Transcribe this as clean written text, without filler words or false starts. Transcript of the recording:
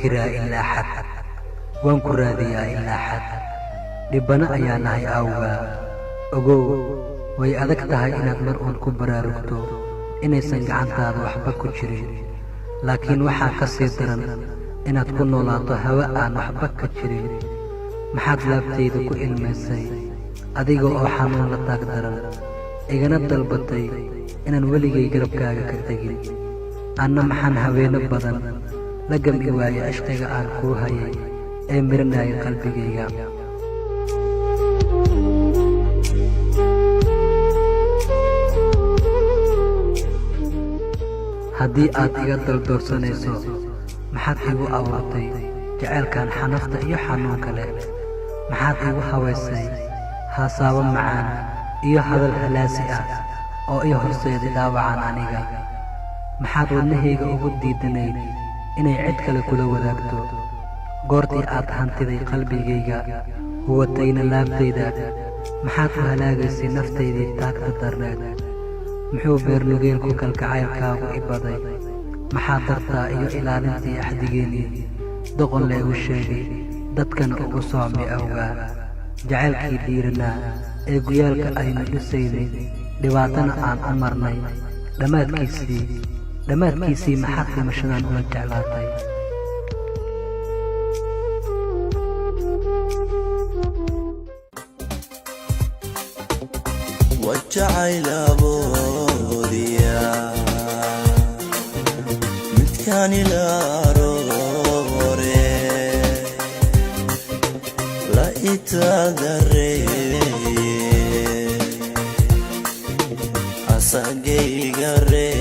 fakiraa ilaa xad waan ku raadiyaa ilaa xad dhibbana ayaa nahay awgaa ogow way adag tahay inaad mar uun ku baraarugto inaysan gacantaada waxba ku jirin laakiin waxaa ka sii daran inaad ku noolaato hawa aan waxba ka jirin maxaad laabtayda ku ilmaysay adiga oo xanuun la taag daran igana dalbatay inaan weligay garabkaaga ka tegin anna maxaan habeeno badan la gami waaye cishqiga aan kuu hayay ee miranaya qalbigayga haddii aad iga daldoorsanayso maxaad igu abuurtay jacaylkan xanafta iyo xanuunka leh maxaad igu hawaysay haasaabo macaan iyo hadal halaasi ah oo ii horseeday dhaawacan aniga maxaad wadnahayga ugu diidanayd inay cid kale kula wadaagto goortii aad hantiday qalbigayga huwatayna laabtayda maxaad u halaagaysay naftaydii taagta darneed muxuu beernugeelku kalgacaylkaagu i baday maxaa dartaa iyo ilaalintii axdigeennii doqon leegu sheegay dadkana ugu soocmay awgaa jacaylkii dhiiranaa ee guyaalka aynu dhisaynay dhibaatana aan u marnay dhammaadkiisii maxaad dhimashadan ula jeclaatay وجعل أبوديا متكان الأروري لا يتغري أساقي قري